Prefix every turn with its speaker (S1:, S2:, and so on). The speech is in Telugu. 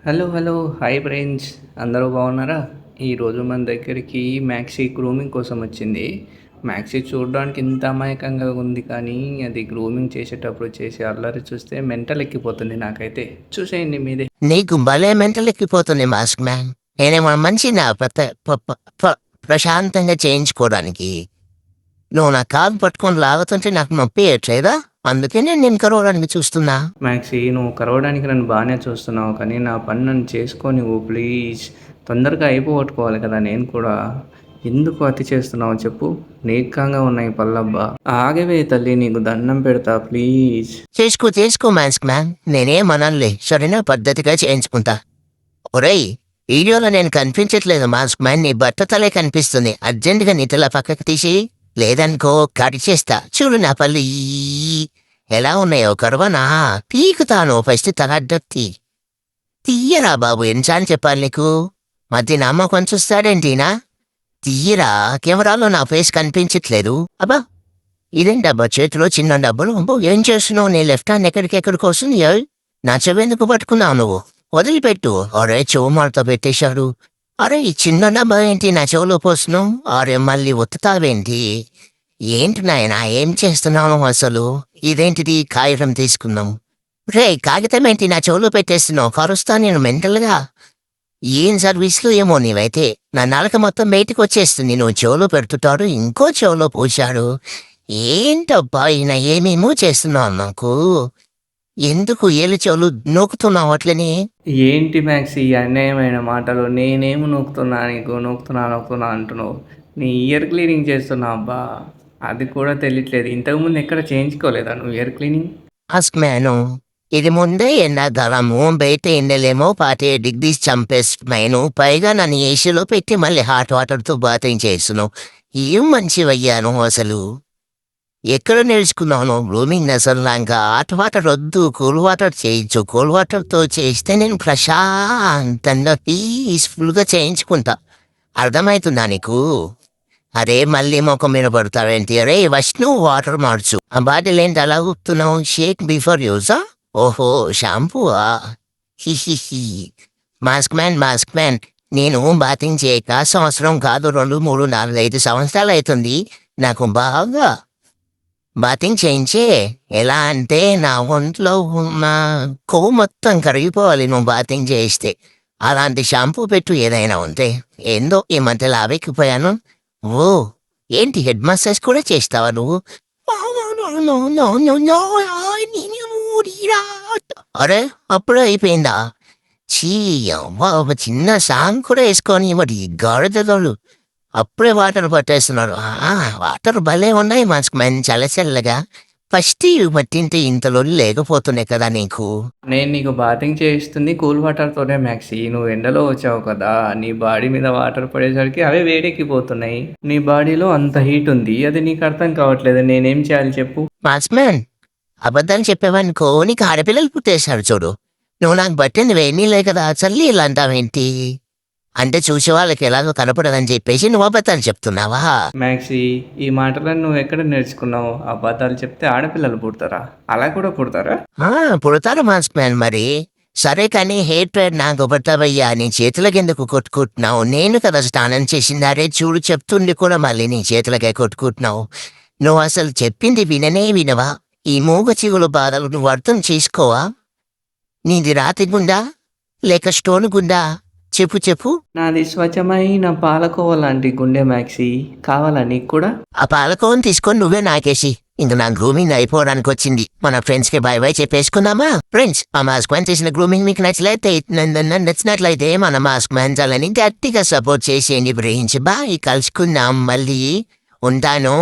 S1: హలో హలో హాయ్ ఫ్రెండ్స్, అందరూ బాగున్నారా? ఈరోజు మన దగ్గరికి మ్యాక్సీ గ్రూమింగ్ కోసం వచ్చింది. మ్యాక్సీ చూడడానికి ఇంత అమాయకంగా ఉంది, కానీ అది గ్రూమింగ్ చేసేటప్పుడు చేసే అల్లరి చూస్తే మెంటల్ ఎక్కిపోతుంది నాకైతే. చూసేయండి మీదే.
S2: నీకు భలే మెంటల్ ఎక్కిపోతుంది మాస్క్ మ్యాన్. నేనేమో మంచినా ప్రశాంతంగా చేయించుకోవడానికి. నువ్వు నా కాలు పట్టుకొని లాగుతుంటే నాకు నొప్పి వేయట్లేదా? అందుకే నేను నిన్ను కరవడానికి చూస్తున్నా.
S1: మ్యాక్సీ, నువ్వు కరవడానికి నన్ను బాగానే చూస్తున్నావు, కానీ నా పని నన్ను చేసుకొని ప్లీజ్. తొందరగా అయిపోగొట్టుకోవాలి కదా నేను కూడా. ఎందుకు అతి చేస్తున్నావు చెప్పు? నీకంగా ఉన్నాయి పళ్ళబ్బా. ఆగవే తల్లి, నీకు దండం పెడతా ప్లీజ్.
S2: చేసుకో మాస్క్ మ్యాన్, నేనేమనలే. సరేనా, పద్ధతిగా చేయించుకుంటా. ఒరేయ్, వీడియోలో నేను కనిపించట్లేదు మాస్క్ మ్యాన్, నీ బట్టతలే కనిపిస్తుంది. అర్జెంటుగా నీ తల పక్కకు తీసి, లేదనుకో కట్ చేస్తా. చూడు నా పళ్ళు ఎలా ఉన్నాయో. కరువనా పీకుతాను. ఫస్ట్ తలడ్డొత్తి తీయరా బాబు. ఎన్నిసార్లు చెప్పాలి నీకు? మధ్య నామ్మ కొంచెం చూస్తాడేంటినా? తీయరా, కెమెరాలో నా ఫేస్ కనిపించట్లేదు. అబ్బా, ఇదేంటబ్బా చేతిలో చిన్న డబ్బులు? ఏం చేస్తున్నావు? నీ లెఫ్ట్ హ్యాండ్ ఎక్కడికి వస్తుంది? నా చెవెందుకు పట్టుకున్నావు నువ్వు? వదిలిపెట్టు. అరే, చెవు మాలతో పెట్టేశాడు. అరే, ఈ చిన్న డబ్బా ఏంటి నా చెవులో పోస్తున్నావు? అరే, మళ్ళీ ఒత్తుతావేంటి? ఏంటి నాయనా, ఏం చేస్తున్నావు అసలు? ఇదేంటిది? కాగితం తీసుకున్నాం. రే, కాగితం ఏంటి నా చెవులో పెట్టేస్తున్నావు? కరుస్తా నేను మెంటల్గా. ఏం సర్వీస్లో ఏమో నీవైతే. నా నాలుక మొత్తం బయటకు వచ్చేస్తుంది. నువ్వు చెవులో పెడుతుంటాడు, ఇంకో చెవులో పూశాడు. ఏంటబ్బా ఈయన, ఏమేమో చేస్తున్నావు నాకు. ఎందుకు ఏళ్ళు చెవులు నొక్కుతున్నావు అట్లని?
S1: ఏంటి మ్యాక్సీ ఈ అన్యాయమైన మాటలు? నేనేమి నొక్కుతున్నా నీకు? నొక్కుతున్నా అంటున్నావు. నీ ఇయర్ క్లీనింగ్ చేస్తున్నా అబ్బా, అది కూడా తెలియట్లేదు. ఇంతకుముందు ఎక్కడ చేయించుకోలేదా నువ్వు ఇయర్ క్లీనింగ్?
S2: మాస్క్ మ్యాను, ఇది ముందే ఎండాకాలము, బయట ఎండలేమో 48 degrees చంపేస్తున్నాను. పైగా నన్ను ఏసీలో పెట్టి మళ్ళీ హాట్ వాటర్తో బాతింగ్ చేస్తున్నావు. ఏం మంచివయ్యాను అసలు. ఎక్కడ నేర్చుకున్నాను గ్రూమింగ్? అసలు నాకు హాట్ వాటర్ వద్దు, కూల్ వాటర్ చేయించు. కూల్ వాటర్తో చేస్తే నేను ప్రశాంతంగా పీస్ఫుల్గా చేయించుకుంటా. అర్థమవుతుందా నీకు? అరే, మళ్ళీ మొక్క మీద పడతావేంటి? అరే, ఫస్ట్ నువ్వు వాటర్ మార్చు. ఆ బాటిల్ ఏంటి అలా గుప్తున్నావు? షేక్ బిఫోర్ యూజా? ఓహో, షాంపూవా? హిహిహి. మాస్క్ మ్యాన్, నేను బాతింగ్ చేయక సంవత్సరం కాదు, 2, 3, 4, 5 సంవత్సరాలు అవుతుంది. నాకు బాగా బాతింగ్ చేయించే. ఎలా అంటే నా ఒంట్లో ఉన్న కొవ్వు మొత్తం కరిగిపోవాలి నువ్వు బాతింగ్ చేయిస్తే. అలాంటి షాంపూ పెట్టు ఏదైనా ఉంటే. ఏందో ఈ మధ్య లావెక్కిపోయాను. ఓ, ఏంటి హెడ్ మసాజ్ కూడా చేస్తావా నువ్వు? అరే, అప్పుడే అయిపోయిందా? చీ, అవ్వ, ఒక చిన్న సాంగ్ కూడా వేసుకొని మరి గాడిదలు అప్పుడే వాటర్ పట్టేస్తున్నారు. వాటర్ భలే ఉన్నాయి మాస్క్ మ్యాన్, చల్లచల్లగా. ఫస్ట్ ఇవి పట్టింటే ఇంతలో లేకపోతున్నాయి కదా నీకు.
S1: నేను నీకు బాతింగ్ చేయిస్తుంది కూల్ వాటర్తోనే మ్యాక్సీ. నువ్వు ఎండలో వచ్చావు కదా, నీ బాడీ మీద వాటర్ పడేసరికి అవే వేడెక్కిపోతున్నాయి. నీ బాడీలో అంత హీట్ ఉంది, అది నీకు అర్థం కావట్లేదు. నేనేం చేయాలి చెప్పు?
S2: మాస్క్ మ్యాన్, అబద్ధాలు చెప్పేవనుకో నీకు ఆడపిల్లలు పుట్టేశారు చూడు. నువ్వు నాకు పట్టింది వేణీలే కదా, చల్లి ఇలా అంటావేంటి? అంటే చూసే వాళ్ళకి ఎలాగో కనపడదని చెప్పేసి నువ్వు అబద్ధాలు చెప్తున్నావా?
S1: మ్యాక్సీ, ఈ మాటలను నువ్వు ఎక్కడ నేర్చుకున్నావు? అబద్ధాలు చెప్తే ఆడపిల్లలు పుడతారా? అలా కూడా పుడతారా?
S2: పుడతారు మాస్క్ మ్యాన్. మరి సరే, కానీ హెయిర్ ట్రైడ్ నాకు పడతావయ్యా. నీ చేతులకి ఎందుకు కొట్టుకుంటున్నావు? నేను కదా స్నానం చేసింది. అరే చూడు, చెప్తుండి కూడా మళ్ళీ నీ చేతులకే కొట్టుకుంటున్నావు. నువ్వు అసలు చెప్పింది వినవా? ఈ మూగ చిగులు బాధలు నువ్వు అర్థం చేసుకోవా? నీది రాతి గుండా లేక స్టోన్ గుండా? చెప్పు.
S1: నాది స్వచ్ఛమైన పాలకోవ లాంటి గుండె మ్యాక్సీ. కావాలా నీకు కూడా?
S2: ఆ పాలకోవని తీసుకొని నువ్వే నాకేసి. ఇంక నా గ్రూమింగ్ అయిపోవడానికి వచ్చింది. మన ఫ్రెండ్స్ కి బై చెప్పేసుకుందామా? ఫ్రెండ్స్, ఆ మాస్క్ మ్యాన్ చేసిన గ్రూమింగ్ మీకు నచ్చినట్లయితే మన మాస్క్ మ్యాన్ చాలని గట్టిగా సపోర్ట్ చేసేయండి. బ్రహించి బాయ్, కలుసుకుందాం మళ్ళీ. ఉంటాను.